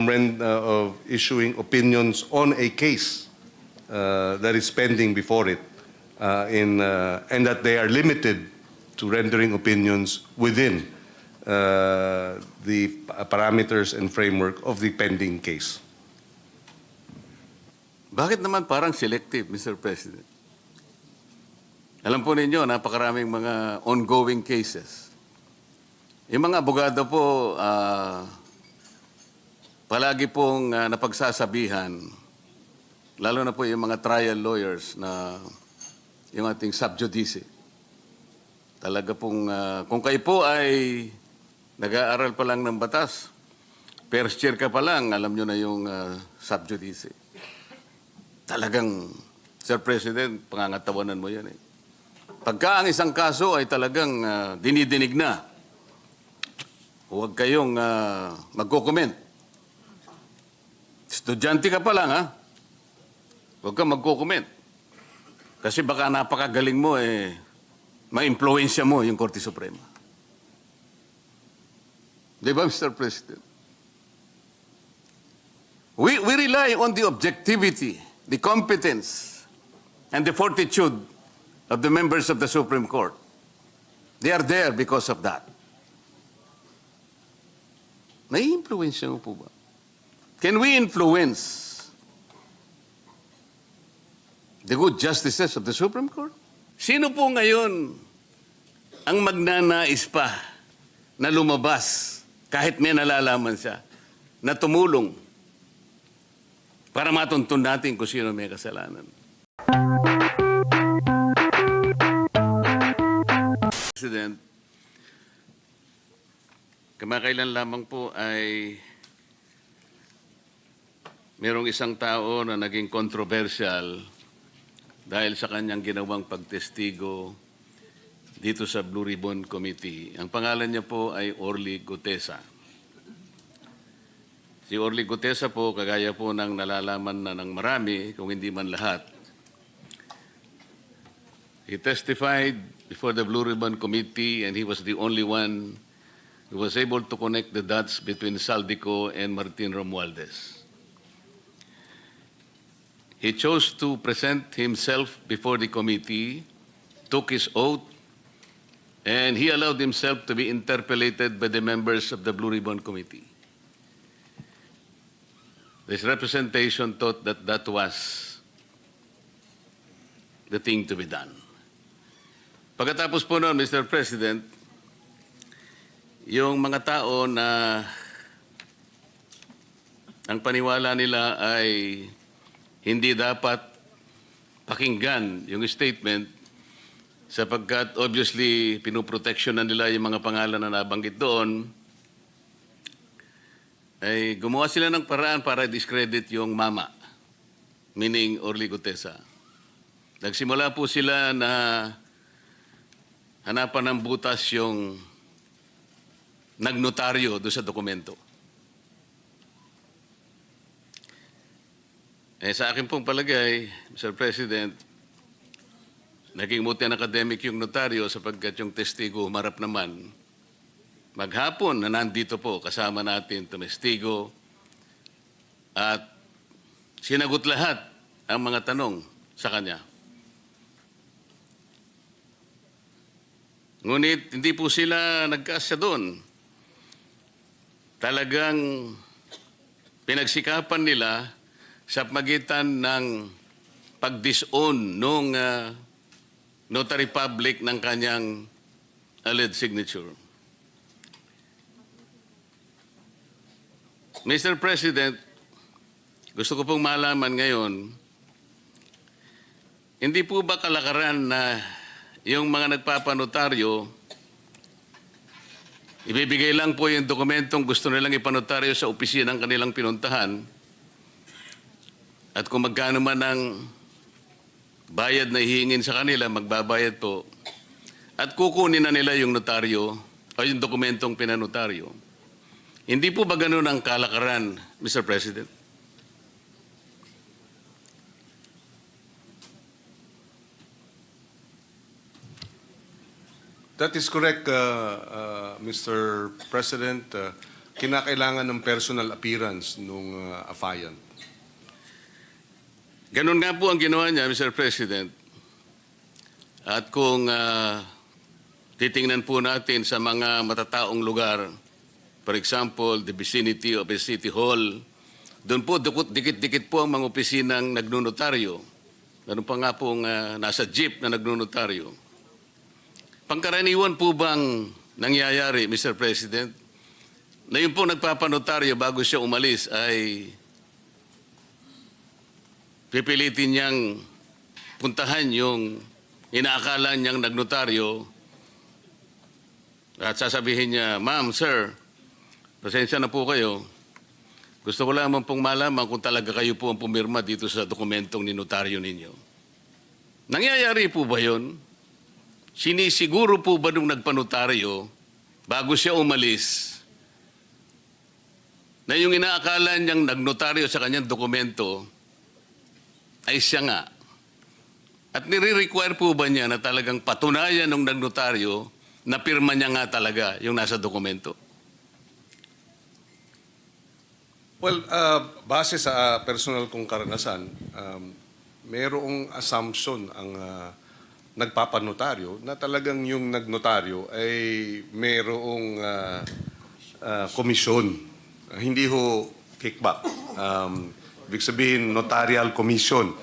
of issuing opinions on a case that is pending before it, and that they are limited to rendering opinions within the parameters and framework of the pending case. Bakit naman parang selective, Mr. President? Alam po ninyo, napakaraming mga ongoing cases. Yung mga abogado po, palagi pong napagsasabihan, lalo na po yung mga trial lawyers na yung ating sub judice. Talaga pong, kung kayo po ay nag-aaral pa lang ng batas, first year ka pa lang, alam nyo na yung sub judice. Talagang, Sir President, pangangatawanan mo yan eh. Pagka ang isang kaso ay talagang dinidinig na, huwag kayong magko-comment. Estudyante ka pa lang, ha? Huwag kang magko-comment. Kasi baka napakagaling mo, ma-impluensya mo yung Korte Suprema. Di ba, Mr. President? We rely on the objectivity, the competence, and the fortitude of the members of the Supreme Court. They are there because of that. Nai-influensya mo po ba? Can we influence the good justices of the Supreme Court? Sino po ngayon ang magnanais pa na lumabas kahit may nalalaman siya na tumulong para matuntun natin kung sino may kasalanan? President, kamakailan lamang po ay merong isang tao na naging controversial dahil sa kanyang ginawang pagtestigo dito sa Blue Ribbon Committee. Ang pangalan niya po ay Orly Gutesa. Si Orly Gutesa po, kagaya po ng nalalaman na ng marami, kung hindi man lahat, he testified before the Blue Ribbon Committee, and he was the only one who was able to connect the dots between Saldico and Martin Romualdez. He chose to present himself before the committee, took his oath, and he allowed himself to be interpellated by the members of the Blue Ribbon Committee. This representation thought that that was the thing to be done. Pagkatapos po noon, Mr. President, yung mga tao na ang paniwala nila ay hindi dapat pakinggan yung statement sapagkat obviously pinoproteksyonan nila yung mga pangalan na nabanggit doon, ay gumawa sila ng paraan para discredit yung mama, meaning Orly Gutesa. Nagsimula po sila na hanapan ng butas yung nagnotaryo doon sa dokumento. Sa akin pong palagay, Mr. President, naging muti ang academic yung notaryo sapagkat yung testigo humarap naman. Maghapon na nandito po kasama natin tumestigo at sinagot lahat ang mga tanong sa kanya. Ngunit hindi po sila nagkasya doon. Talagang pinagsikapan nila sa pagitan ng pag-disown nung notary public ng kanyang alleged signature. Mr. President, gusto ko pong malaman ngayon, hindi po ba kalakaran na yung mga nagpapanotaryo, ibibigay lang po yung dokumentong gusto nilang ipanotaryo sa opisina ng kanilang pinuntahan at kung magkano man ang bayad na hihingin sa kanila, magbabayad po at kukunin na nila yung notaryo o yung dokumentong pinanotaryo. Hindi po ba ganun ang kalakaran, Mr. President? That is correct, Mr. President. kinakailangan ng personal appearance nung affiant. Ganun nga po ang ginawa niya, Mr. President. At kung titingnan po natin sa mga matataong lugar, for example, the vicinity of a city hall, doon po dikit-dikit po ang mga opisinang nagnonotaryo. Ganun pa nga pong nasa jeep na nagnonotaryo. Pangkaraniwan po bang nangyayari, Mr. President, na yun po nagpapanotaryo bago siya umalis ay pipilitin niyang puntahan yung inaakala niyang nagnotaryo at sasabihin niya, "Ma'am, sir, pasensya na po kayo. Gusto ko lamang pong malaman kung talaga kayo po ang pumirma dito sa dokumentong ninotaryo ninyo." Nangyayari po ba yun? Sinisiguro po ba nung nagpanotaryo bago siya umalis na yung inaakala niyang nagnotaryo sa kanyang dokumento ay siya nga? At nire-require po ba niya na talagang patunayan ng nagnotaryo na pirma niya nga talaga yung nasa dokumento? Well, base sa personal kong karanasan, mayroong assumption ang nagpapanotaryo na talagang yung nagnotaryo ay mayroong komisyon. Hindi ho kickback. Ibig sabihin, notarial commission.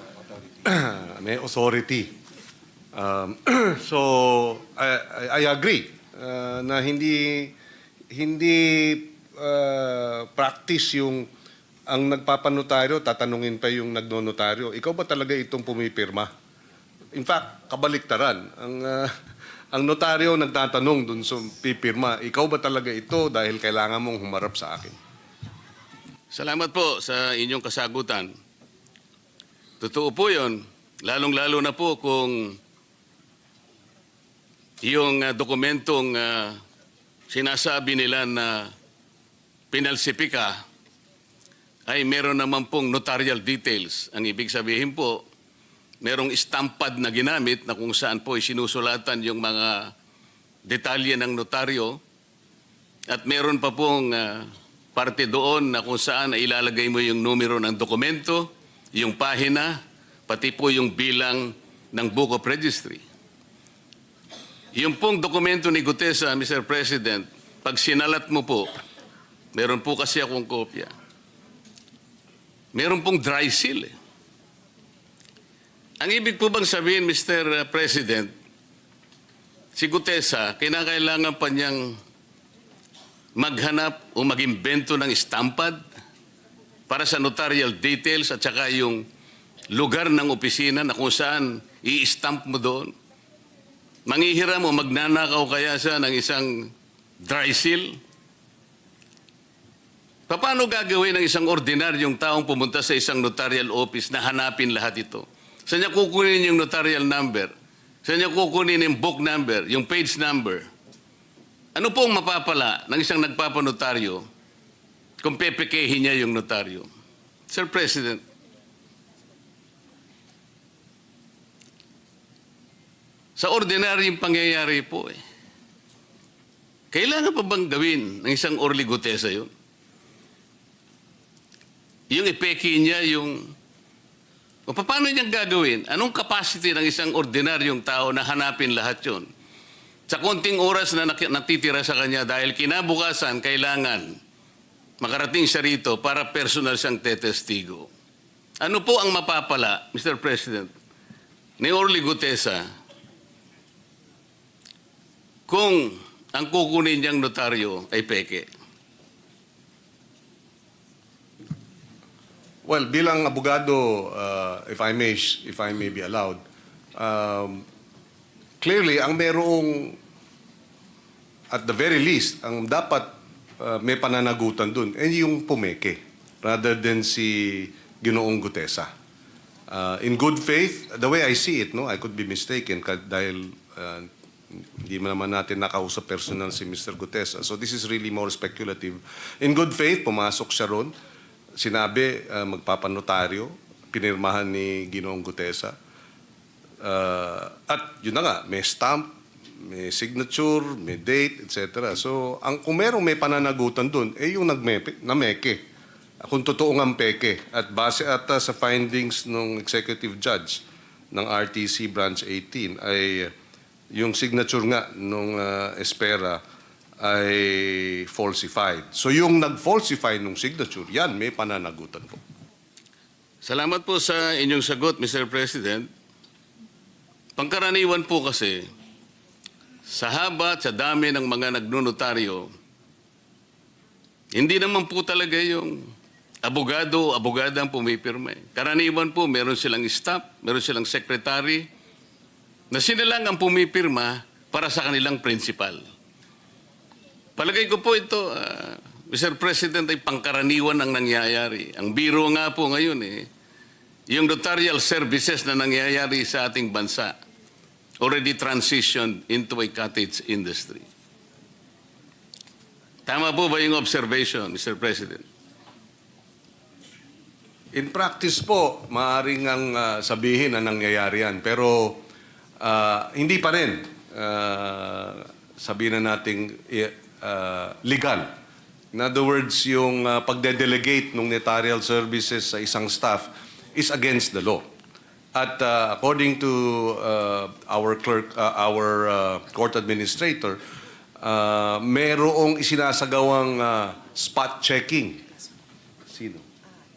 May authority. So, I agree na hindi practice yung ang nagpapanotaryo, tatanungin pa yung nagnonotaryo, ikaw ba talaga itong pumipirma? In fact, kabaliktaran. Ang notaryo nagtatanong dun sa pipirma, ikaw ba talaga ito dahil kailangan mong humarap sa akin? Salamat po sa inyong kasagutan. Totoo po yun. Lalong-lalo na po kung yung dokumentong sinasabi nila na pinalsipika ay meron naman pong notarial details. Ang ibig sabihin po, merong stampad na ginamit na kung saan po isinusulatan yung mga detalye ng notaryo at meron pa pong parte doon na kung saan ilalagay mo yung numero ng dokumento, yung pahina, pati po yung bilang ng Book of Registry. Yung pong dokumento ni Gutesa, Mr. President, pag sinalat mo po, meron po kasi akong kopya. Meron pong dry seal. Ang ibig po bang sabihin, Mr. President, si Gutesa, kinakailangan pa niyang maghanap o mag-imbento ng stampad para sa notarial details at saka yung lugar ng opisina na kung saan i-stamp mo doon? Manghihiram o magnanakaw kaya siya ng isang dry seal? Paano gagawin ng isang ordinaryong taong pumunta sa isang notarial office na hanapin lahat ito? Saan niya kukunin yung notarial number? Saan niya kukunin yung book number, yung page number? Ano po ang mapapala ng isang nagpapanotaryo kung pepekehin niya yung notaryo? Sir President, sa ordinaryong pangyayari po kailangan pa bang gawin ng isang Orly Gutesa yun? Yung ipeke niya yung... O paano niyang gagawin? Anong capacity ng isang ordinaryong tao na hanapin lahat yun? Sa konting oras na natitira sa kanya dahil kinabukasan kailangan makarating siya rito para personal siyang tetestigo. Ano po ang mapapala, Mr. President, ni Orly Gutesa kung ang kukunin niyang notaryo ay peke? Well, bilang abogado, if I may be allowed, clearly, ang merong, at the very least, ang dapat may pananagutan dun, yung pumeke, rather than si Ginoong Gutesa. In good faith, the way I see it, no, I could be mistaken dahil hindi naman natin nakausap personal si Mr. Gutesa. So this is really more speculative. In good faith, pumasok siya ron. Sinabi, magpapanotaryo, pinirmahan ni Ginoong Gutesa. At yun na nga, may stamp, may signature, may date, etc. So, kung merong may pananagutan dun, yung nameke. Kung totoo ngang peke. At base ata sa findings ng executive judge ng RTC Branch 18 ay yung signature nga nung Espera ay falsified. So yung nag-falsify nung signature, yan, may pananagutan po. Salamat po sa inyong sagot, Mr. President. Pangkaraniwan po kasi, sa haba at sa dami ng mga nagnunotaryo, hindi naman po talaga yung abogado o abogada ang pumipirma. Karaniwan po, meron silang staff, meron silang secretary, na sila lang ang pumipirma para sa kanilang principal. Palagay ko po ito, Mr. President, ay pangkaraniwan ang nangyayari. Ang biro nga po ngayon yung notarial services na nangyayari sa ating bansa already transitioned into a cottage industry. Tama po ba yung observation, Mr. President? In practice po, maaaring ang sabihin na nangyayari yan. Pero hindi pa rin sabihin na nating legal. In other words, yung pagde-delegate ng notarial services sa isang staff is against the law. At according to our clerk, our court administrator, merong isinasagawang spot checking. Sino?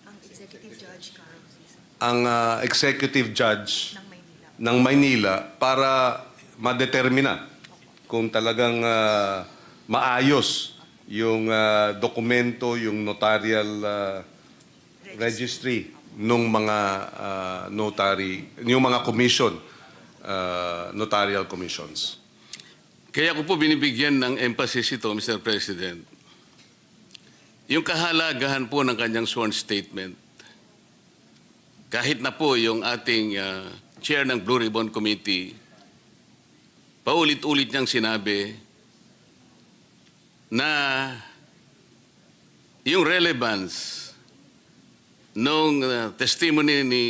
Ang executive judge, Carl. Ang executive judge Ng Maynila. ng Maynila para madetermina kung talagang maayos yung dokumento, yung notarial registry ng mga notary, yung mga commission, notarial commissions. Kaya ko po binibigyan ng emphasis ito, Mr. President. Yung kahalagahan po ng kanyang sworn statement, kahit na po yung ating chair ng Blue Ribbon Committee, paulit-ulit niyang sinabi na yung relevance nung testimony ni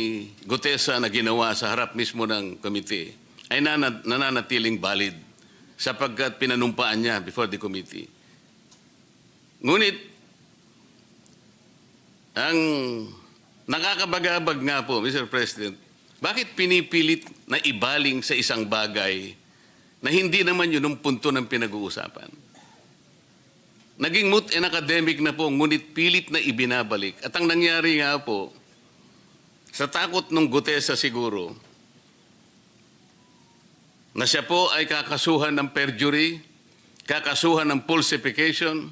Gutesa na ginawa sa harap mismo ng committee ay nananatiling valid sapagkat pinanumpaan niya before the committee. Ngunit, ang nakakabagabag nga po, Mr. President, bakit pinipilit na ibaling sa isang bagay na hindi naman yun ang punto ng pinag-uusapan? Naging moot and academic na po, ngunit pilit na ibinabalik. At ang nangyari nga po, sa takot ng Gutesa siguro, na siya po ay kakasuhan ng perjury, kakasuhan ng falsification,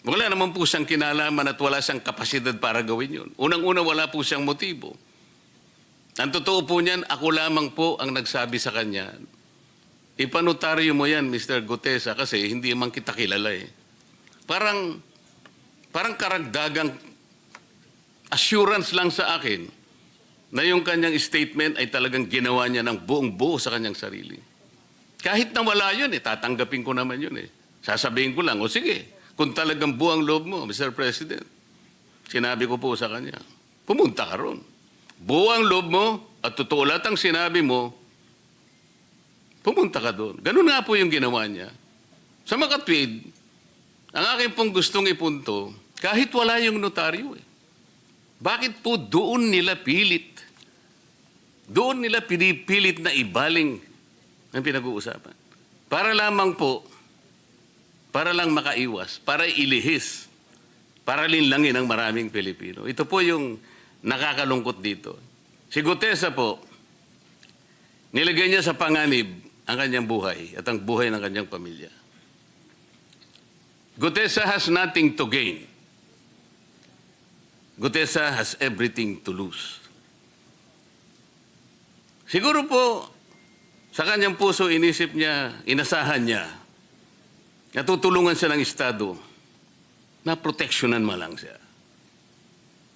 wala naman po siyang kinalaman at wala siyang kapasidad para gawin yun. Unang-una, wala po siyang motibo. Ang totoo po niyan, ako lamang po ang nagsabi sa kanya, ipanotaryo mo yan, Mr. Gutesa, kasi hindi man kita kilala eh. Parang karagdagang assurance lang sa akin na yung kanyang statement ay talagang ginawa niya ng buong buo sa kanyang sarili. Kahit na wala yun tatanggapin ko naman yun Sasabihin ko lang, o sige, kung talagang buang loob mo, Mr. President, sinabi ko po sa kanya, pumunta ka ron. Buang loob mo at totoo lahat ang sinabi mo, pumunta ka doon. Ganun nga po yung ginawa niya. Sa makatwid, ang aking pong gustong ipunto, kahit wala yung notaryo bakit po doon nila pilit? Doon nila pinipilit na ibaling ang pinag-uusapan. Para lamang po, para lang makaiwas, para ilihis, para linlangin ang maraming Pilipino. Ito po yung nakakalungkot dito. Si Gutesa po, nilagay niya sa panganib ang kanyang buhay at ang buhay ng kanyang pamilya. Gutesa has nothing to gain. Gutesa has everything to lose. Siguro po, sa kanyang puso inisip niya, inasahan niya, natutulungan siya ng Estado na proteksyonan mo lang siya.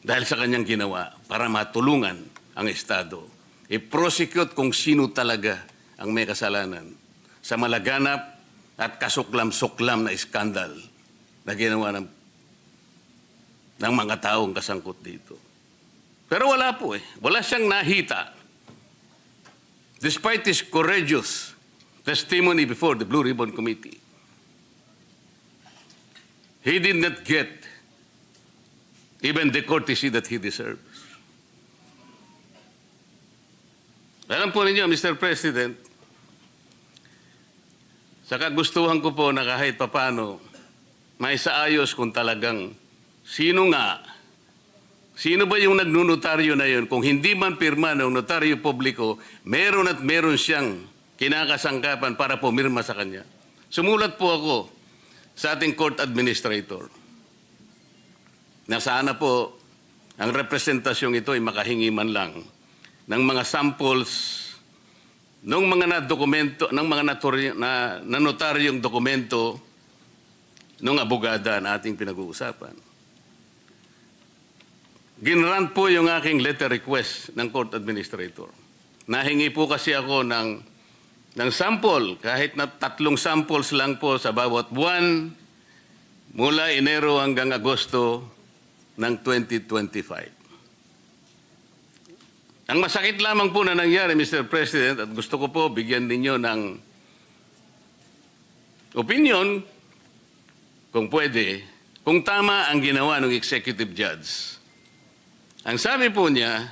Dahil sa kanyang ginawa, para matulungan ang Estado, i-prosecute kung sino talaga ang may kasalanan sa malaganap at kasuklam-suklam na iskandal na ginawa ng mga taong kasangkot dito. Pero wala po Wala siyang nahita. Despite his courageous testimony before the Blue Ribbon Committee. He did not get even the courtesy that he deserves. Alam po ninyo, Mr. President, sa kagustuhan ko po na kahit papano, maisaayos kung talagang sino ba yung nagnunotaryo na yun? Kung hindi man pirma ng notaryo publiko, meron at meron siyang kinakasangkapan para pumirma sa kanya. Sumulat po ako sa ating court administrator na sana po ang representasyong ito ay makahingi man lang ng mga samples ng mga dokumento ng mga notaryong dokumento ng abogada na ating pinag-uusapan. Ginrant po yung aking letter request ng court administrator. Nahingi po kasi ako ng sample, kahit na 3 samples lang po sa bawat buwan, mula Enero hanggang Agosto ng 2025. Ang masakit lamang po na nangyari, Mr. President, at gusto ko po bigyan ninyo ng opinion, kung pwede, kung tama ang ginawa ng executive judge. Ang sabi po niya,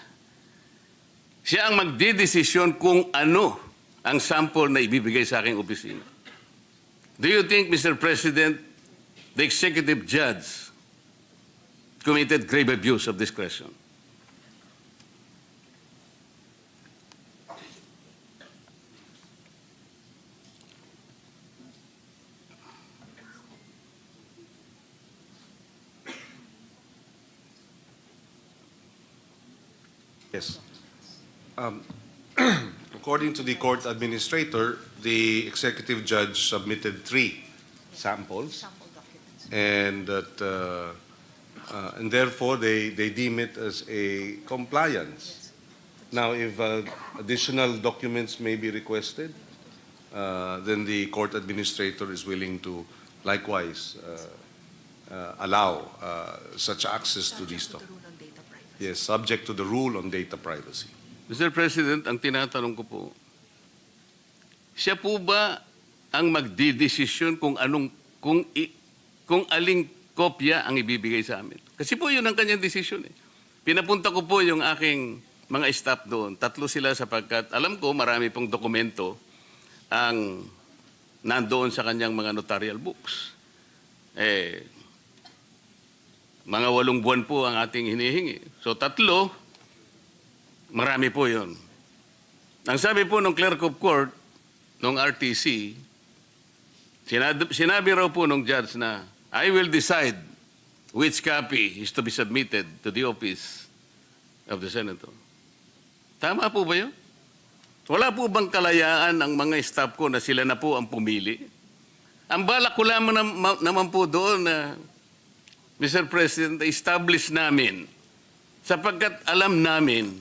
siya ang magdidesisyon kung ano ang sample na ibibigay sa aking opisina. Do you think, Mr. President, the executive judge committed grave abuse of discretion? Yes. According to the court administrator, the executive judge submitted 3 samples, Sample documents. and that, and therefore they deem it as a compliance. Now, if additional documents may be requested, then the court administrator is willing to likewise allow such access to these Subject to the documents. rule on data privacy. Yes, subject to the rule on data privacy. Mr. President, ang tinatanong ko po, siya po ba ang magdidesisyon kung aling kopya ang ibibigay sa amin? Kasi po yun ang kanyang desisyon eh. Pinapunta ko po yung aking mga staff doon. 3 sila sapagkat alam ko marami pong dokumento ang nandoon sa kanyang mga notarial books. Mga 8 buwan po ang ating hinihingi. So 3, marami po yun. Ang sabi po ng clerk of court, ng RTC, sinabi raw po ng judge na, I will decide which copy is to be submitted to the office of the senator. Tama po ba yun? Wala po bang kalayaan ang mga staff ko na sila na po ang pumili? Ang balak ko lamang naman po doon na, Mr. President, establish namin sapagkat alam namin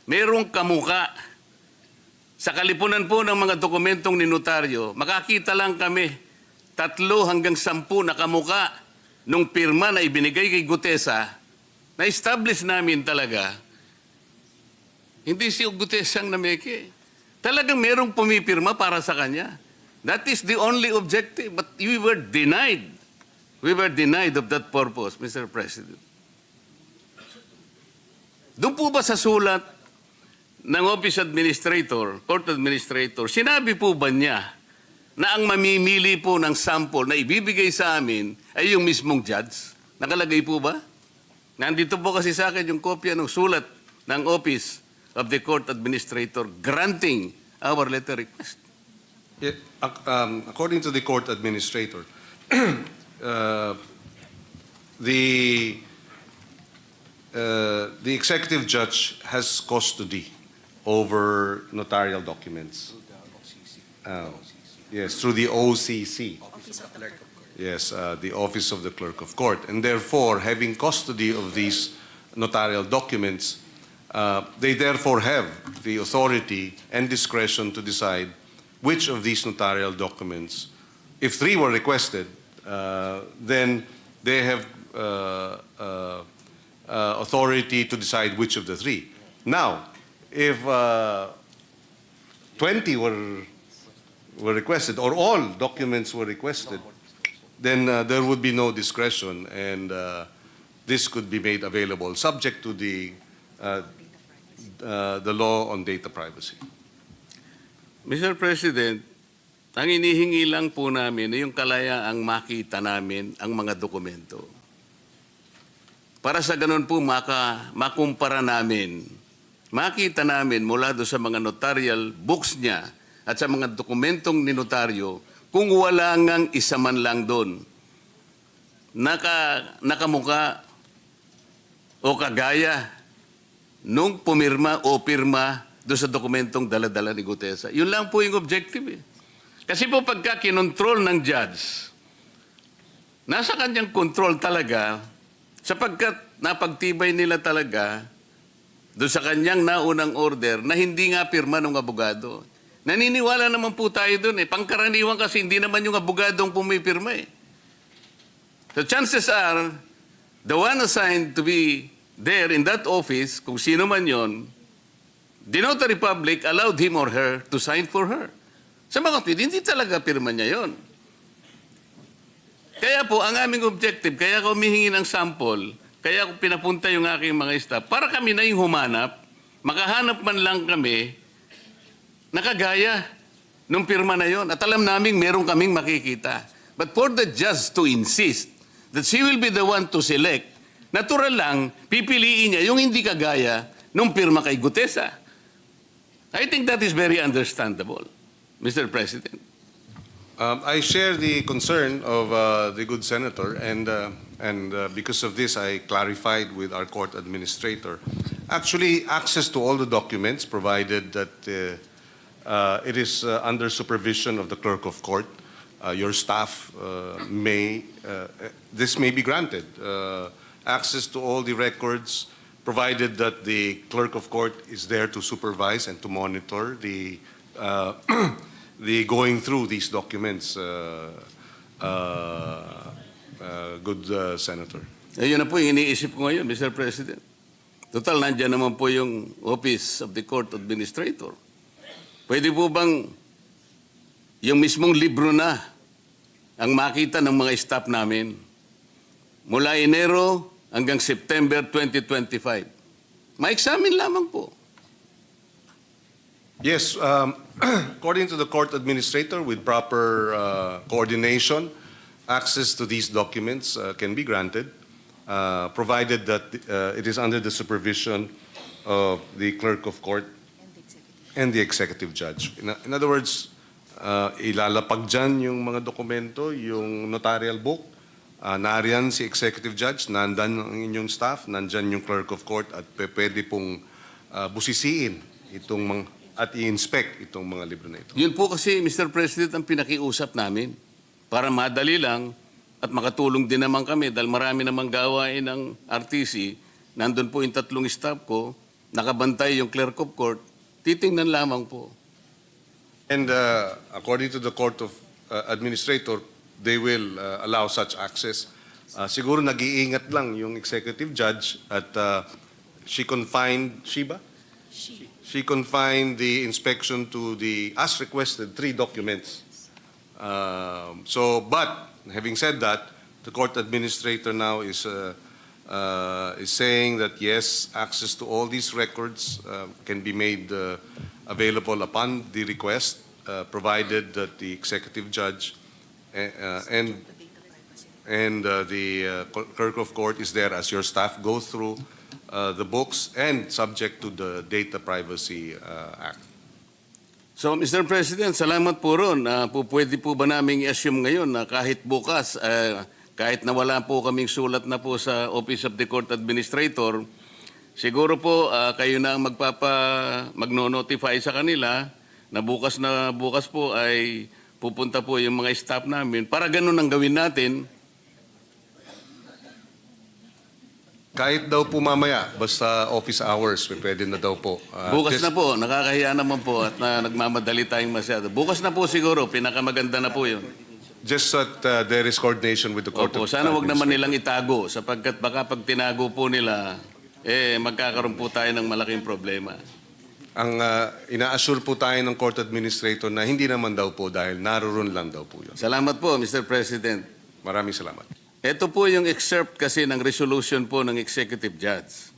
merong kamuka. Sa kalipunan po ng mga dokumentong ni notaryo, makakita lang kami 3 hanggang 10 na kamuka nung pirma na ibinigay kay Gutesa, na-establish namin talaga, hindi si Gutesa ang nameke. Talagang merong pumipirma para sa kanya. That is the only objective. But we were denied. We were denied of that purpose, Mr. President. Doon po ba sa sulat ng Office Administrator, Court Administrator, sinabi po ba niya na ang mamimili po ng sample na ibibigay sa amin ay yung mismong judge? Nakalagay po ba? Nandito po kasi sa akin yung kopya ng sulat ng Office of the Court Administrator granting our letter request. Yeah, according to the court administrator, the executive judge has custody over notarial documents. Yes, through the OCC. Office of the Clerk. Yes, the Office of the Clerk of Court. And therefore, having custody of these notarial documents, they therefore have the authority and discretion to decide which of these notarial documents, if 3 were requested, then they have authority to decide which of the 3. Now, if 20 were requested, or all documents were requested, then there would be no discretion, and this could be made available, subject to the law on data privacy. Mr. President, ang inihingi lang po namin ay yung kalayaang makita namin ang mga dokumento. Para sa ganun po makumpara namin, makita namin mula doon sa mga notarial books niya at sa mga dokumentong ninotaryo kung wala ngang isa man lang doon nakamuka o kagaya nung pumirma o pirma doon sa dokumentong dala-dala ni Gutesa. Yun lang po yung objective eh. Kasi po pagka kinontrol ng judge, nasa kanyang control talaga sapagkat napagtibay nila talaga doon sa kanyang naunang order na hindi nga pirma ng abogado. Naniniwala naman po tayo doon eh. Pangkaraniwan kasi hindi naman yung abogadong pumipirma eh. So chances are, the one assigned to be there in that office, kung sino man yon, the notary public allowed him or her to sign for her. Sa mga kapit, hindi talaga pirma niya yon. Kaya po, ang aming objective, kaya ako humihingi ng sample, kaya ako pinapunta yung aking mga staff, para kami na yung humanap, makahanap man lang kami, nakagaya nung pirma na yon. At alam naming meron kaming makikita. But for the judge to insist that she will be the one to select, natural lang, pipiliin niya yung hindi kagaya nung pirma kay Gutesa. I think that is very understandable, Mr. President. I share the concern of the good senator, and because of this, I clarified with our court administrator. Actually, access to all the documents, provided that it is under supervision of the clerk of court, your staff this may be granted. Access to all the records, provided that the clerk of court is there to supervise and to monitor the the going through these documents, good senator. Ayun na po yung iniisip ko ngayon, Mr. President. Total, nandiyan naman po yung Office of the Court Administrator. Pwede po bang yung mismong libro na ang makita ng mga staff namin mula Enero hanggang September 2025? Ma-examine lamang po. Yes, according to the court administrator, with proper coordination, access to these documents can be granted, provided that it is under the supervision of the clerk of court and the executive judge. In other words, ilalapag dyan yung mga dokumento, yung notarial book, nariyan si executive judge, nandan ang inyong staff, nandyan yung clerk of court, at pwede pong busisiin itong mga, at i-inspect itong mga libro na ito. Yun po kasi, Mr. President, ang pinakiusap namin para madali lang at makatulong din naman kami dahil marami namang gawain ng RTC. Nandun po yung 3 staff ko, nakabantay yung clerk of court, titingnan lamang po. And according to the court of administrator, they will allow such access. Siguro nag-iingat lang yung executive judge at she confined the inspection to the, as requested, 3 documents. But having said that, the court administrator now is saying that yes, access to all these records can be made available upon the request, provided that the executive judge and the clerk of court is there as your staff go through the books and subject to the Data Privacy Act. So, Mr. President, salamat po ron. Pwede po ba namin i-assume ngayon na kahit bukas, kahit na wala po kaming sulat na po sa Office of the Court Administrator, siguro po kayo na ang magno-notify sa kanila na bukas po ay pupunta po yung mga staff namin para ganun ang gawin natin. Kahit daw po mamaya, basta office hours, pwede na daw po. Bukas na po, nakakahiya naman po at nagmamadali tayong masyado. Bukas na po siguro, pinakamaganda na po yun. Just that there is coordination with the court. Opo, sana wag naman nilang itago sapagkat baka pag tinago po nila, magkakaroon po tayo ng malaking problema. Ang ina-assure po tayo ng court administrator na hindi naman daw po dahil naroon lang daw po yun. Salamat po, Mr. President. Maraming salamat. Ito po yung excerpt kasi ng resolution po ng executive judge.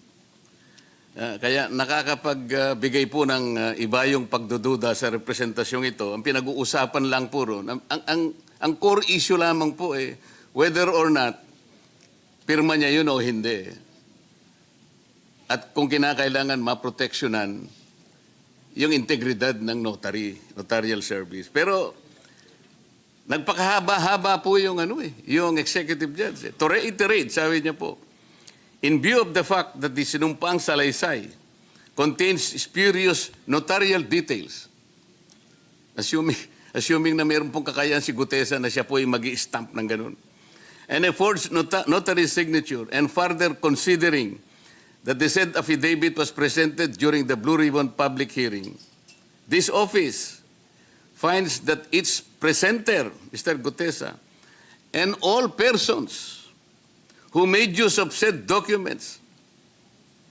Kaya nakakapagbigay po ng iba yung pagdududa sa representasyong ito. Ang pinag-uusapan lang po ron, ang core issue lamang po whether or not pirma niya yun o hindi. At kung kinakailangan maproteksyonan yung integridad ng notarial service. Pero nagpakahaba-haba po yung yung executive judge. To reiterate, sabi niya po, in view of the fact that the sinumpaang salaysay contains spurious notarial details, assuming na mayroon pong kakayahan si Gutesa na siya po ay mag-i-stamp ng ganun, and a forged notary signature, and further considering that the said affidavit was presented during the Blue Ribbon public hearing, this office finds that its presenter, Mr. Gutesa, and all persons who made use of said documents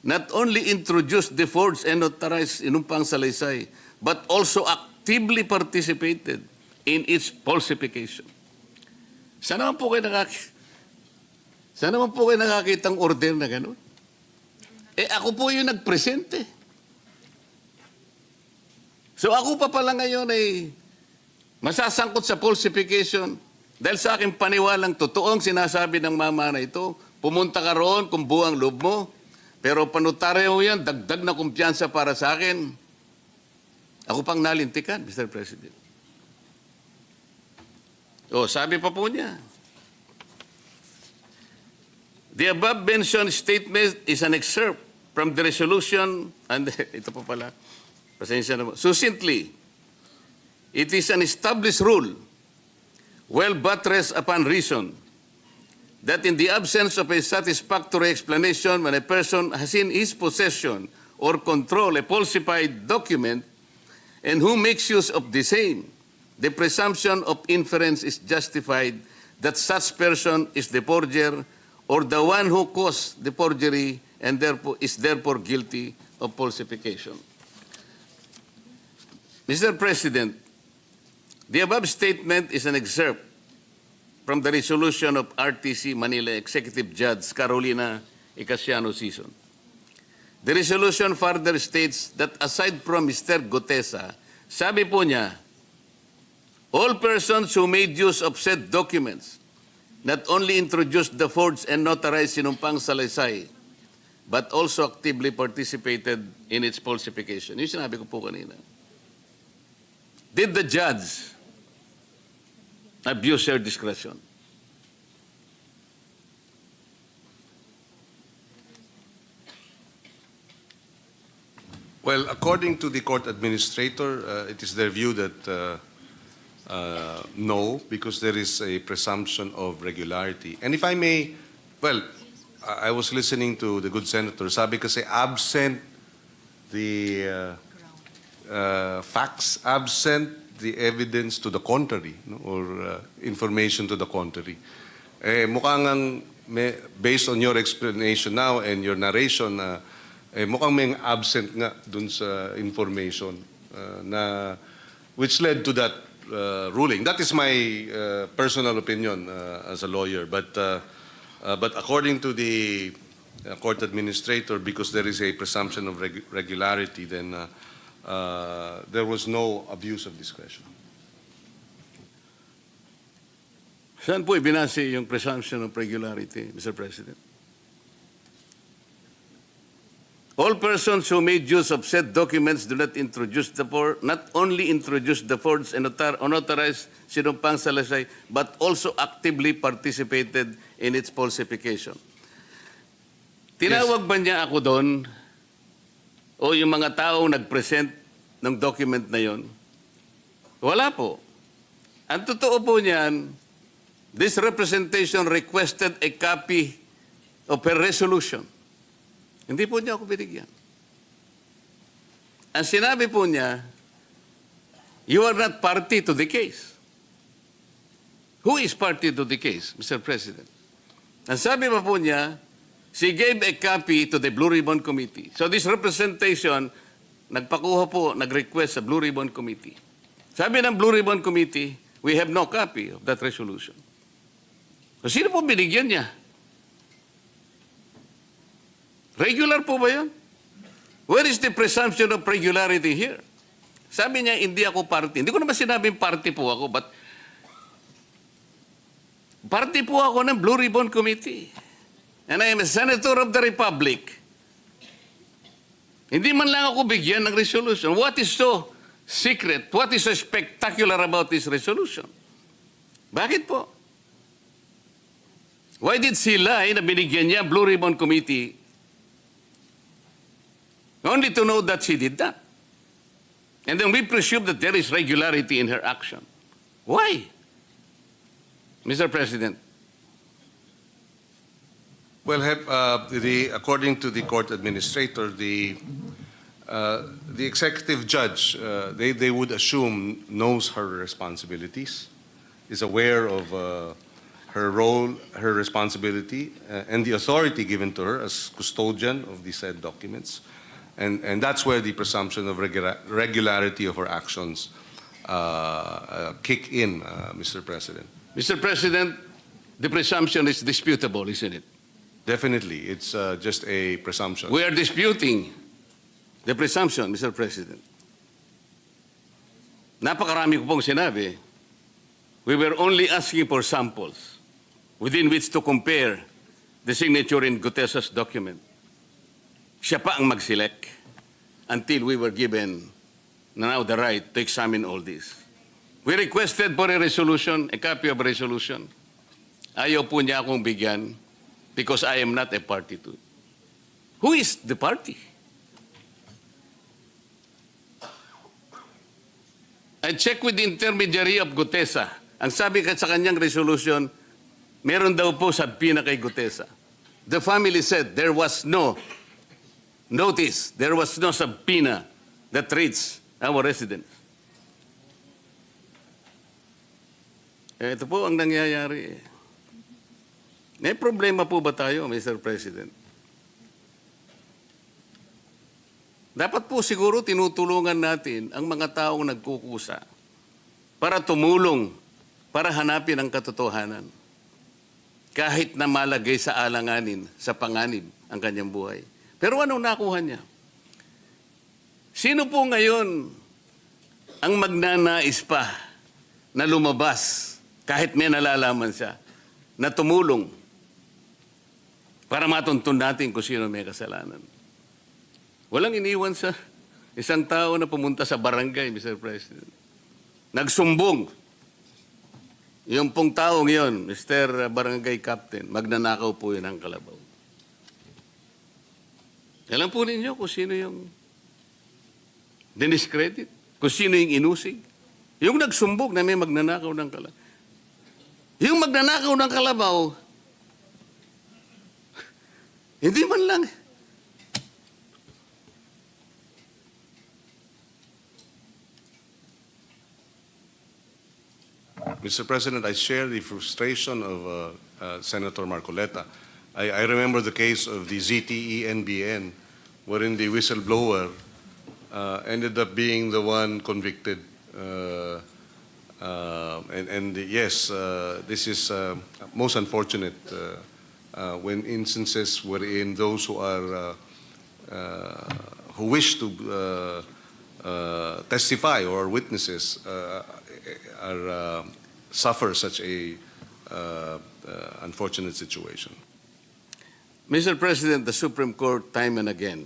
not only introduced the forged and notarized inumpang salaysay, but also actively participated in its falsification. Saan naman po kayo nakakitang order na gano'n? Ako po yung nagpresente. So ako pa pala ngayon ay masasangkot sa falsification dahil sa aking paniwalang totoong sinasabi ng mama na ito, pumunta ka roon kung buwang loob mo, pero panutaryo yan, dagdag na kumpiyansa para sa akin. Ako pang nalintikan, Mr. President. Sabi pa po niya, the above-mentioned statement is an excerpt from the resolution, and ito po pala, pasensya na po. Succinctly, it is an established rule, well buttressed upon reason, that in the absence of a satisfactory explanation when a person has in his possession or control a falsified document and who makes use of the same, the presumption of inference is justified that such person is the forger or the one who caused the forgery and therefore guilty of falsification. Mr. President, the above statement is an excerpt from the resolution of RTC Manila Executive Judge Carolina Icasiano Sison. The resolution further states that aside from Mr. Gutesa, sabi po niya, all persons who made use of said documents not only introduced the forged and notarized sinumpang salaysay, but also actively participated in its falsification. Yung sinabi ko po kanina. Did the judge abuse her discretion? Well, according to the court administrator, it is their view that no, because there is a presumption of regularity. And if I may, well, I was listening to the good senator. Sabi kasi absent the facts, absent the evidence to the contrary, no? Or information to the contrary. Mukhang based on your explanation now and your narration, mukhang may absent nga dun sa information na which led to that ruling. That is my personal opinion as a lawyer. But according to the court administrator, because there is a presumption of regularity, then there was no abuse of discretion. Saan po ibinase yung presumption of regularity, Mr. President? All persons who made use of said documents do not only introduce the forged and unauthorized sinumpang salaysay, but also actively participated in its falsification. Tinawag ba niya ako doon o yung mga taong nag-present ng document na yon? Wala po. Ang totoo po niyan, this representation requested a copy of her resolution. Hindi po niya ako binigyan. Ang sinabi po niya, you are not party to the case. Who is party to the case, Mr. President? Ang sabi pa po niya, she gave a copy to the Blue Ribbon Committee. So this representation nagpakuha po, nag-request sa Blue Ribbon Committee. Sabi ng Blue Ribbon Committee, we have no copy of that resolution. So, sino po binigyan niya? Regular po ba yun? Where is the presumption of regularity here? Sabi niya, hindi ako party. Hindi ko naman sinabing party po ako, but party po ako ng Blue Ribbon Committee. And I am a senator of the Republic. Hindi man lang ako bigyan ng resolution. What is so secret? What is so spectacular about this resolution? Bakit po? Why did she lie na binigyan niya Blue Ribbon Committee only to know that she did that? And then we presume that there is regularity in her action. Why? Mr. President. Well, according to the court administrator, the executive judge, they would assume knows her responsibilities, is aware of her role, her responsibility, and the authority given to her as custodian of these said documents. And that's where the presumption of regularity of her actions kick in, Mr. President. Mr. President, the presumption is disputable, isn't it? Definitely, it's just a presumption. We are disputing the presumption, Mr. President. Napakarami ko pong sinabi. We were only asking for samples within which to compare the signature in Gutesa's document. Siya pa ang mag-select until we were given now the right to examine all this. We requested for a resolution, a copy of a resolution. Ayaw po niya akong bigyan because I am not a party to it. Who is the party? I checked with the intermediary of Gutesa. Ang sabi sa kanyang resolution, meron daw po sabina kay Gutesa. The family said there was no notice, there was no subpoena that reached our residence. Ito po ang nangyayari. May problema po ba tayo, Mr. President? Dapat po siguro tinutulungan natin ang mga taong nagkukusa para tumulong, para hanapin ang katotohanan. Kahit na malagay sa alanganin, sa panganib ang kanyang buhay. Pero anong nakuha niya? Sino po ngayon ang magnanais pa na lumabas kahit may nalalaman siya na tumulong para matuntun natin kung sino may kasalanan? Walang iniwan sa isang tao na pumunta sa barangay, Mr. President. Nagsumbong. Yung pong taong yun, Mr. Barangay Captain, magnanakaw po yun ang kalabaw. Alam po ninyo kung sino yung diniscredit, kung sino yung inusig. Yung nagsumbog na may magnanakaw ng kalabaw. Yung magnanakaw ng kalabaw, hindi man lang. Mr. President, I share the frustration of Senator Marcoleta. I remember the case of the ZTE-NBN, wherein the whistleblower ended up being the one convicted. Yes, this is most unfortunate when instances wherein those who are who wish to testify or witnesses suffer such a unfortunate situation. Mr. President, the Supreme Court, time and again,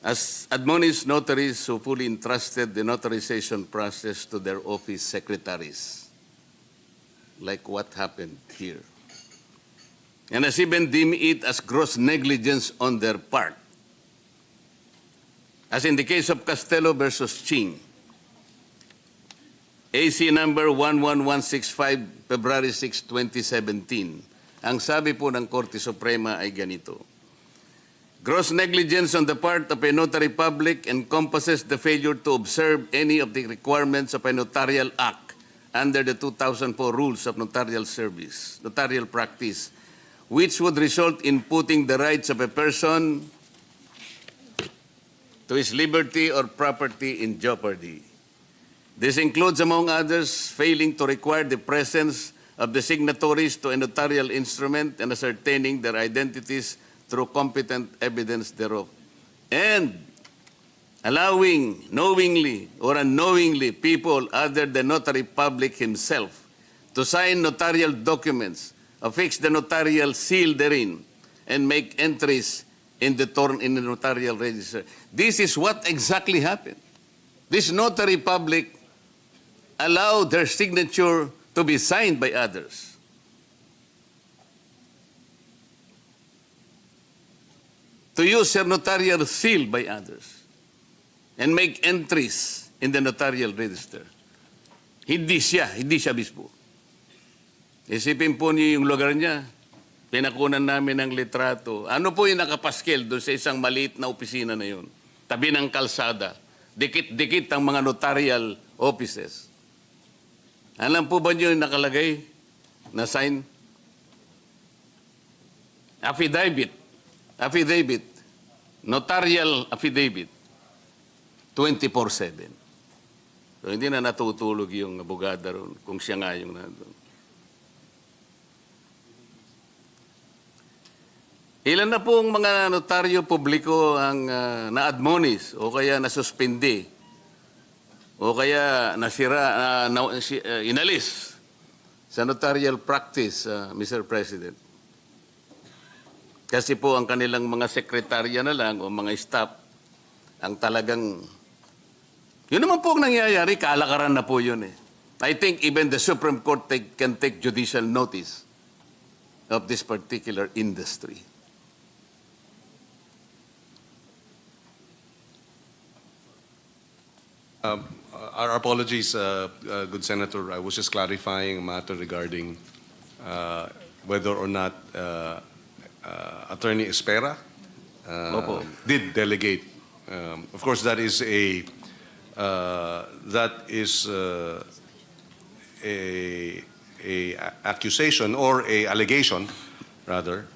has admonished notaries who fully entrusted the notarization process to their office secretaries, like what happened here, and has even deemed it as gross negligence on their part, as in the case of Costello versus Ching, AC number 11165, February 6, 2017. Ang sabi po ng Korte Suprema ay ganito: gross negligence on the part of a notary public encompasses the failure to observe any of the requirements of a notarial act under the 2004 rules of notarial service, notarial practice, which would result in putting the rights of a person to his liberty or property in jeopardy. This includes, among others, failing to require the presence of the signatories to a notarial instrument and ascertaining their identities through competent evidence thereof, and allowing knowingly or unknowingly people other than notary public himself to sign notarial documents, affix the notarial seal therein, and make entries in the notarial register. This is what exactly happened. This notary public allowed their signature to be signed by others. To use their notarial seal by others and make entries in the notarial register. Hindi siya mismo. Isipin po niyo yung lugar niya. Pinakunan namin ng litrato. Ano po yung nakapaskel doon sa isang maliit na opisina na yun? Tabi ng kalsada. Dikit-dikit ang mga notarial offices. Alam po ba niyo yung nakalagay na sign? Affidavit. Notarial affidavit. 24/7. So hindi na natutulog yung abogada ron kung siya nga yung nandun. Ilan na pong mga notaryo publiko ang na-admonish o kaya nasuspindi o kaya nasira, inalis sa notarial practice, Mr. President. Kasi po ang kanilang mga sekretarya na lang o mga staff ang talagang, yun naman po ang nangyayari, kalakaran na po yun eh. I think even the Supreme Court can take judicial notice of this particular industry. Our apologies, good Senator. I was just clarifying a matter regarding whether or not Attorney Espera Opo. did delegate. Of course, that is a accusation or a allegation, rather.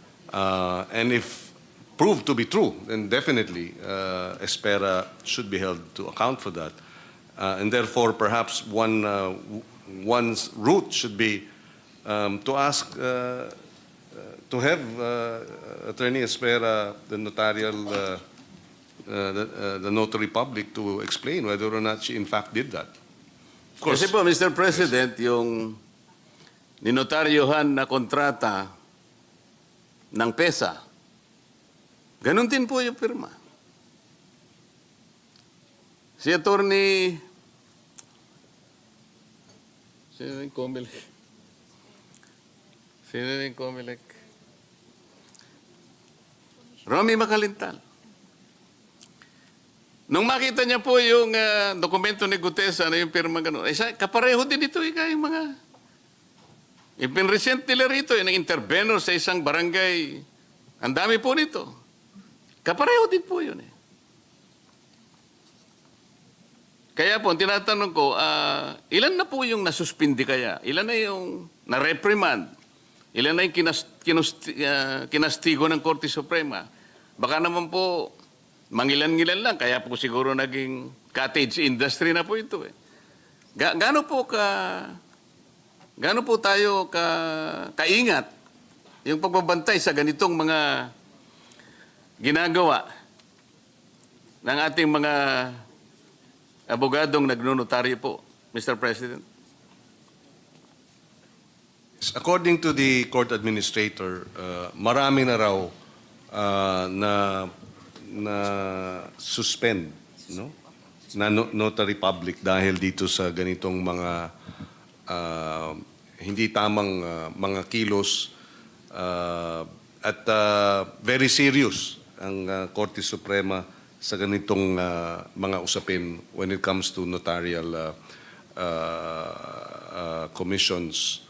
And if proved to be true, then definitely Espera should be held to account for that. And therefore, perhaps one's route should be to ask to have Attorney Espera, the notarial, the notary public, to explain whether or not she in fact did that. Of course, Kasi po, Mr. President, yung ninotaryohan na kontrata ng PESA, ganun din po yung pirma. Si Attorney, sino yung Comelec? Romy Macalintal. Nung makita niya po yung dokumento ni Gutesa na yung pirma gano'n, kapareho din ito yung mga ipinresent nila rito, yung intervenor sa isang barangay. Ang dami po nito. Kapareho din po yun eh. Kaya po, tinatanong ko, ilan na po yung nasuspindi kaya? Ilan na yung na-reprimand? Ilan na yung kinastigo ng Korte Suprema? Baka naman po, mangilan-ngilan lang, kaya po siguro naging cottage industry na po ito eh. Gaano po tayo kaingat yung pagbabantay sa ganitong mga ginagawa ng ating mga abogadong nagnonotaryo po, Mr. President? according to the court administrator, marami na raw na suspend, no? Na notary public dahil dito sa ganitong mga hindi tamang mga kilos at very serious ang Korte Suprema sa ganitong mga usapin when it comes to notarial commissions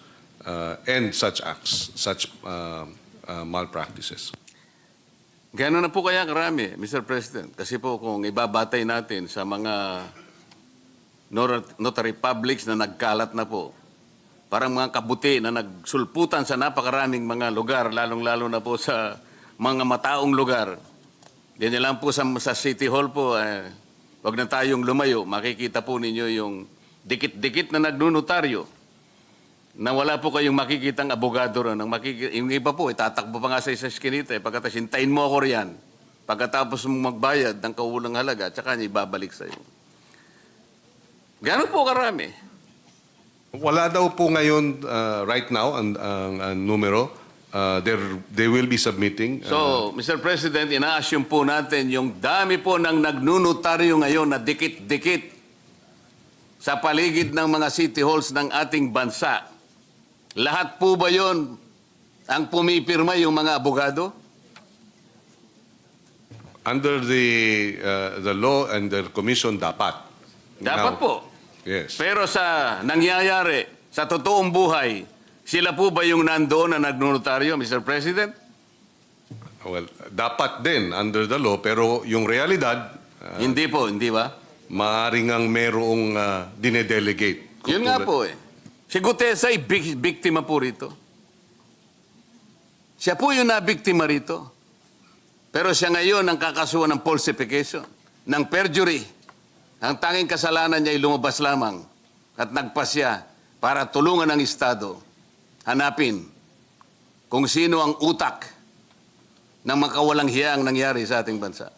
and such acts, such malpractices. Gano'n na po kaya karami, Mr. President? Kasi po kung ibabatay natin sa mga notary publics na nagkalat na po, parang mga kabuti na nagsulputan sa napakaraming mga lugar, lalong-lalo na po sa mga mataong lugar. Ganyan lang po sa City Hall po, wag na tayong lumayo. Makikita po ninyo yung dikit-dikit na nagnunotaryo na wala po kayong makikitang abogado ron. Yung iba po, itatakbo pa nga sa isa skinita. Pagkatapos, hintayin mo ako riyan. Pagkatapos mo magbayad ng kaulang halaga, tsaka niya ibabalik sa'yo. Gano'n po karami? Wala daw po ngayon, right now, ang numero. They will be submitting. So, Mr. President, ina-assume po natin yung dami po ng nagnunotaryo ngayon na dikit-dikit sa paligid ng mga city halls ng ating bansa. Lahat po ba yon ang pumipirma yung mga abogado? Under the law and the commission, dapat. Dapat Now, po. Yes. Pero sa nangyayari, sa totoong buhay, sila po ba yung nandoon na nagnunotaryo, Mr. President? Well, dapat din under the law, pero yung realidad, Hindi po, hindi ba? maaaring ang merong dinedelegate. Yun nga po eh. Si Gutesa ay biktima po rito. Siya po yung nabiktima rito. Pero siya ngayon ang kakasuhan ng falsification, ng perjury. Ang tanging kasalanan niya ay lumabas lamang at nagpasya para tulungan ang Estado hanapin kung sino ang utak ng makawalang hiyang nangyari sa ating bansa.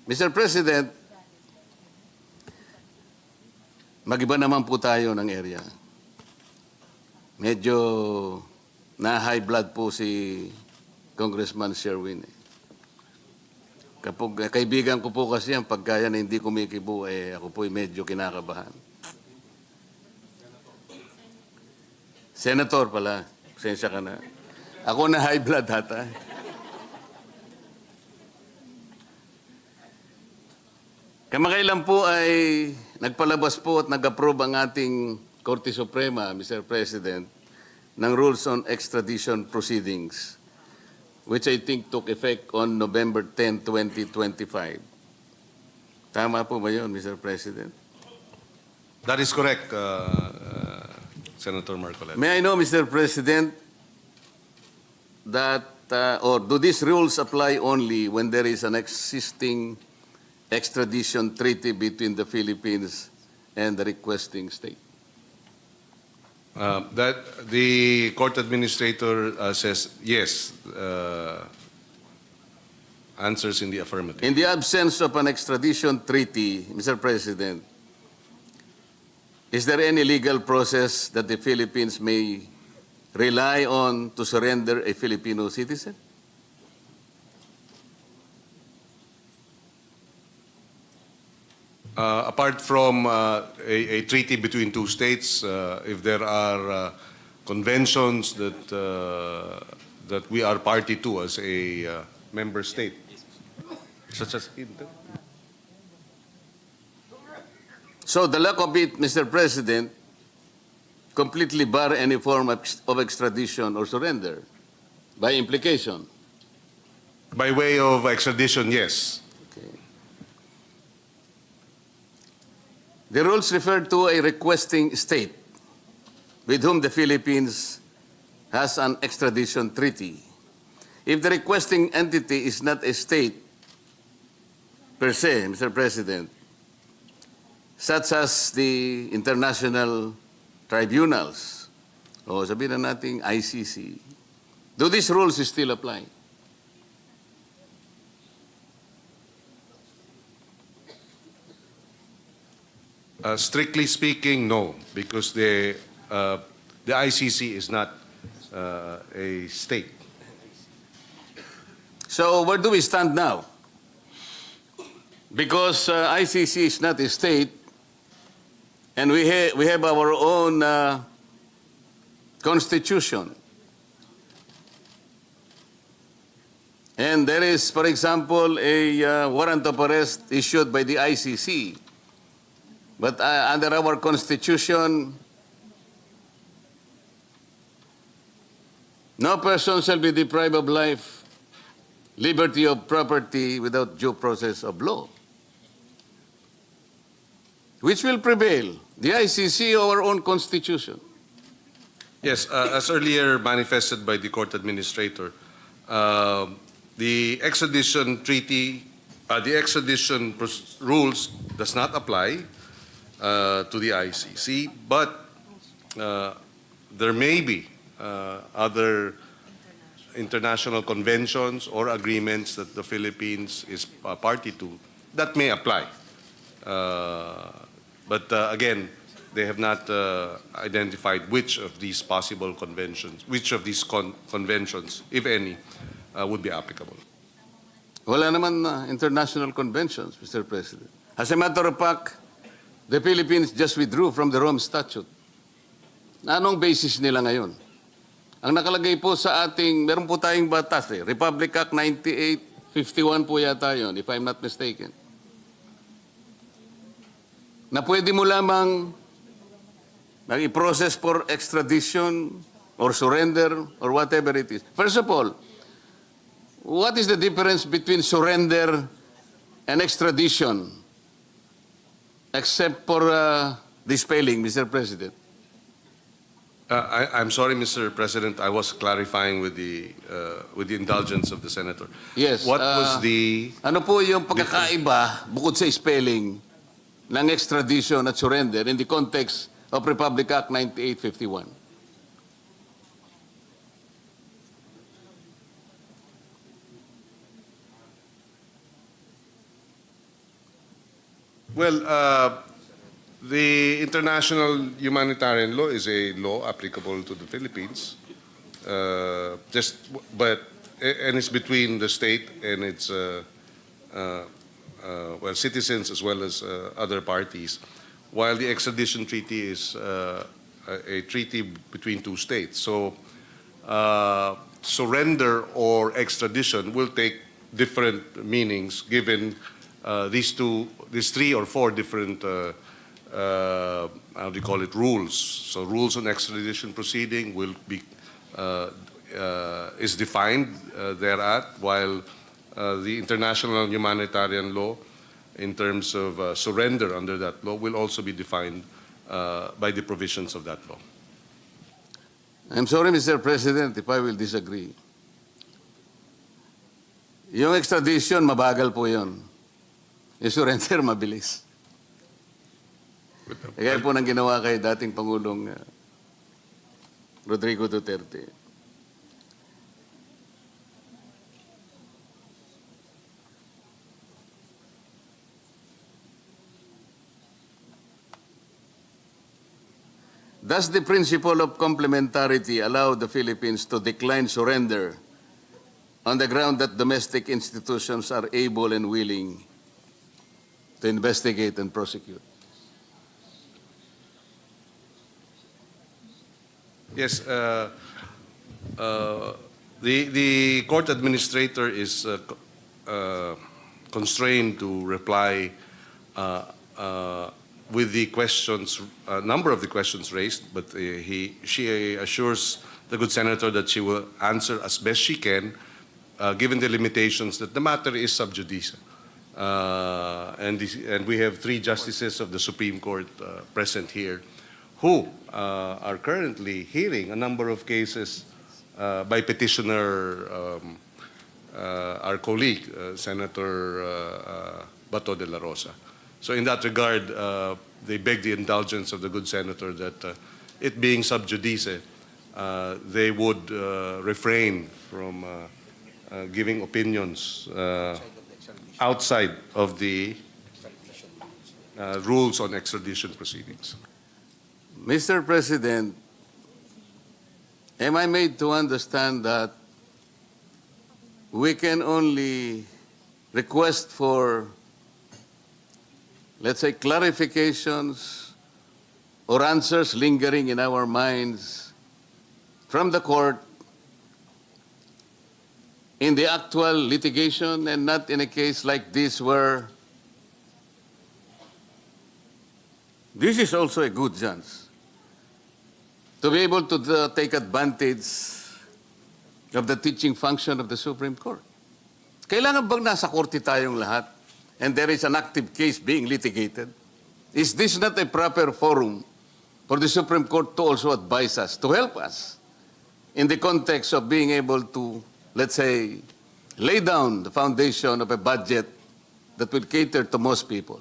Mr. President, mag-iba naman po tayo ng area. Medyo na-high blood po si Congressman Sherwin. Kapag kaibigan ko po kasi yan, pagka yan hindi kumikibo, ako po medyo kinakabahan. Senator pala, pasensya ka na. Ako na high blood hata. Kamakailan po ay nagpalabas po at nag-approve ang ating Korte Suprema, Mr. President, ng Rules on Extradition Proceedings, which I think took effect on November 10, 2025. Tama po ba yun, Mr. President? That is correct, Senator Marcoleta. May I know, Mr. President, that, or do these rules apply only when there is an existing extradition treaty between the Philippines and the requesting state? That the court administrator says yes, answers in the affirmative. In the absence of an extradition treaty, Mr. President, is there any legal process that the Philippines may rely on to surrender a Filipino citizen? Apart from a treaty between two states, if there are conventions that we are party to as a member state, such as So the lack of it, Mr. President, completely bar any form of extradition or surrender by implication. by way of extradition, yes. Okay. The rules refer to a requesting state with whom the Philippines has an extradition treaty. If the requesting entity is not a state per se, Mr. President, such as the international tribunals, o sabihin na natin ICC, do these rules still apply? Strictly speaking, no, because the ICC is not a state. So where do we stand now? Because ICC is not a state, and we have our own constitution. And there is, for example, a warrant of arrest issued by the ICC. But under our constitution, no person shall be deprived of life, liberty of property without due process of law. Which will prevail, the ICC or our own constitution? Yes, as earlier manifested by the court administrator, the extradition treaty, the extradition rules does not apply to the ICC, but there may be other international conventions or agreements that the Philippines is a party to that may apply. But again, they have not identified which of these possible conventions, which of these conventions, if any, would be applicable. Wala naman international conventions, Mr. President. As a matter of fact, the Philippines just withdrew from the Rome Statute. Anong basis nila ngayon? Ang nakalagay po sa ating, meron po tayong batas Republic Act 9851 po yata yun, if I'm not mistaken. Na pwede mo lamang i-process for extradition or surrender or whatever it is. First of all, what is the difference between surrender and extradition? Except for the spelling, Mr. President. I'm sorry, Mr. President. I was clarifying with the indulgence of the senator. Yes. What was the? Ano po yung pagkakaiba bukod sa spelling ng extradition at surrender in the context of Republic Act 9851? Well, the international humanitarian law is a law applicable to the Philippines. And it's between the state and its citizens as well as other parties, while the extradition treaty is a treaty between two states. So surrender or extradition will take different meanings given these three or four different how do you call it, rules. So rules on extradition proceeding will be is defined thereat, while the international humanitarian law in terms of surrender under that law will also be defined by the provisions of that law. I'm sorry, Mr. President, if I will disagree. Yung extradition, mabagal po yun. Yung surrender, mabilis. Kaya po nang ginawa kay dating Pangulong Rodrigo Duterte. Does the principle of complementarity allow the Philippines to decline surrender on the ground that domestic institutions are able and willing to investigate and prosecute? Yes, the court administrator is constrained to reply with the questions, a number of the questions raised, but she assures the good senator that she will answer as best she can, given the limitations that the matter is sub judice. And we have three justices of the Supreme Court present here who are currently hearing a number of cases by petitioner, our colleague, Senator Bato de la Rosa. So in that regard, they beg the indulgence of the good senator that it being sub judice, they would refrain from giving opinions outside of the rules on extradition proceedings. Mr. President, am I made to understand that we can only request for, let's say, clarifications or answers lingering in our minds from the court in the actual litigation and not in a case like this where this is also a good chance to be able to take advantage of the teaching function of the Supreme Court. Kailangan bang nasa korte tayong lahat and there is an active case being litigated? Is this not a proper forum for the Supreme Court to also advise us, to help us in the context of being able to, let's say, lay down the foundation of a budget that will cater to most people.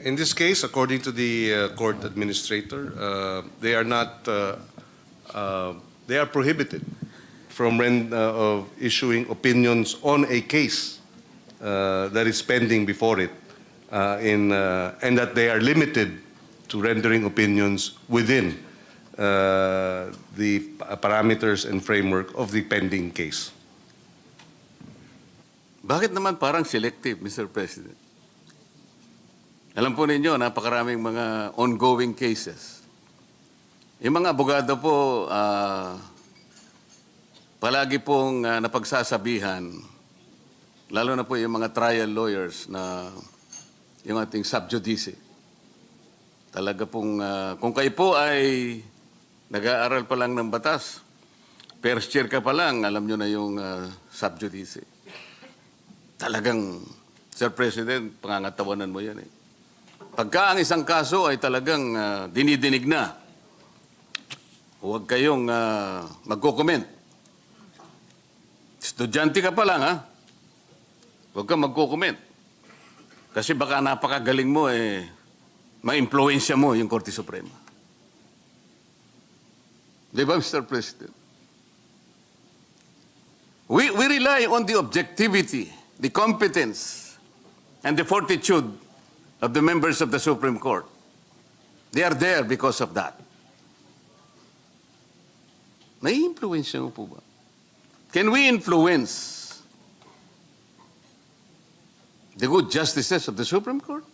In this case, according to the court administrator, they are not. They are prohibited from of issuing opinions on a case that is pending before it, and that they are limited to rendering opinions within the parameters and framework of the pending case. Bakit naman parang selective, Mr. President? Alam po ninyo, napakaraming mga ongoing cases. Yung mga abogado po, palagi pong napagsasabihan, lalo na po yung mga trial lawyers na yung ating sub judice. Talaga pong, kung kayo po ay nag-aaral pa lang ng batas, first year ka pa lang, alam nyo na yung sub judice. Talagang, Sir President, pangangatawanan mo yan eh. Pagka ang isang kaso ay talagang dinidinig na, huwag kayong magko-comment. Estudyante ka pa lang, ha? Huwag kang magko-comment. Kasi baka napakagaling mo, ma-impluensya mo yung Korte Suprema. Di ba, Mr. President? We rely on the objectivity, the competence, and the fortitude of the members of the Supreme Court. They are there because of that. Nai-influensya mo po ba? Can we influence the good justices of the Supreme Court?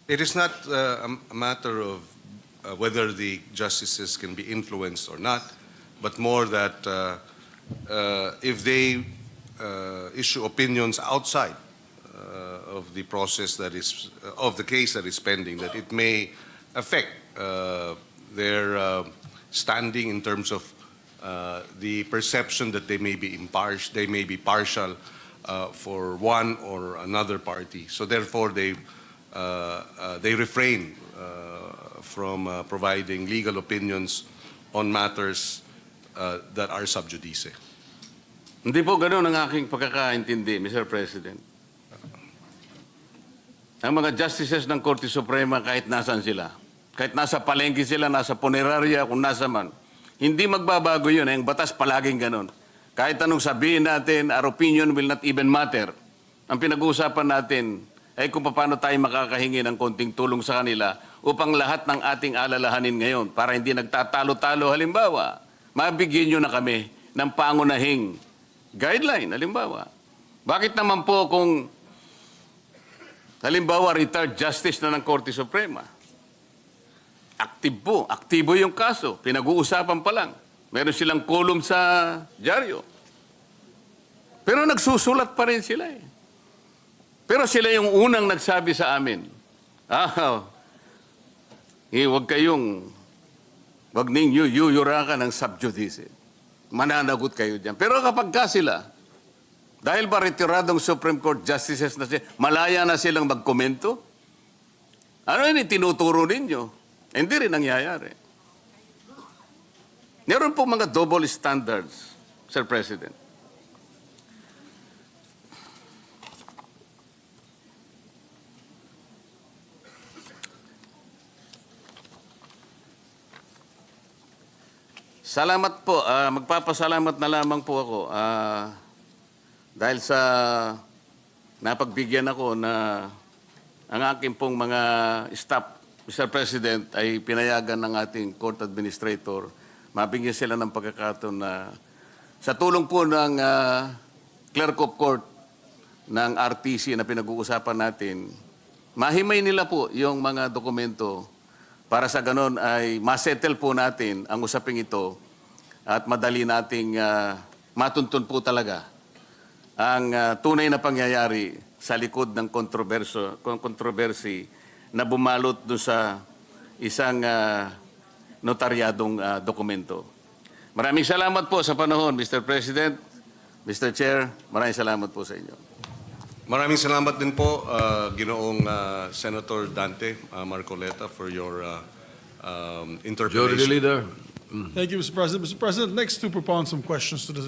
It is not a matter of whether the justices can be influenced or not, but more that if they issue opinions outside of the process that is of the case that is pending, that it may affect their standing in terms of the perception that they may be partial for one or another party. So therefore, they refrain from providing legal opinions on matters that are sub judice. Hindi po ganun ang aking pagkakaintindi, Mr. President. Ang mga justices ng Korte Suprema, kahit nasan sila, kahit nasa palengke sila, nasa punerarya, kung nasa man, hindi magbabago yun. Ang batas palaging ganun. Kahit anong sabihin natin, our opinion will not even matter. Ang pinag-uusapan natin ay kung paano tayo makakahingi ng konting tulong sa kanila upang lahat ng ating alalahanin ngayon para hindi nagtatalo-talo. Halimbawa, mabigyan nyo na kami ng pangunahing guideline. Halimbawa, bakit naman po kung halimbawa retired justice na ng Korte Suprema, aktibo yung kaso, pinag-uusapan pa lang. Meron silang column sa dyaryo. Pero nagsusulat pa rin sila eh. Pero sila yung unang nagsabi sa amin, wag ninyo yuyurakan ng sub judice. Mananagot kayo dyan. Pero kapag ka sila, dahil ba retiradong Supreme Court justices na sila, malaya na silang magkomento? Ano yun tinuturo ninyo? Hindi rin nangyayari. Meron po mga double standards, Sir President. Salamat po. Magpapasalamat na lamang po ako dahil sa napagbigyan ako na ang aking pong mga staff, Mr. President, ay pinayagan ng ating court administrator. Mabigyan sila ng pagkakataon na sa tulong po ng clerk of court ng RTC na pinag-uusapan natin, mahimay nila po yung mga dokumento para sa ganon ay masettle po natin ang usaping ito at madali nating matuntun po talaga ang tunay na pangyayari sa likod ng kontrobersy na bumalot doon sa isang notaryadong dokumento. Maraming salamat po sa panahon, Mr. President, Mr. Chair. Maraming salamat po sa inyo. Maraming salamat din po, Ginoong Senator Dante Marcoleta, for your Majority interpellation. Leader. Thank you, Mr. President. Mr. President, next to propound some questions to the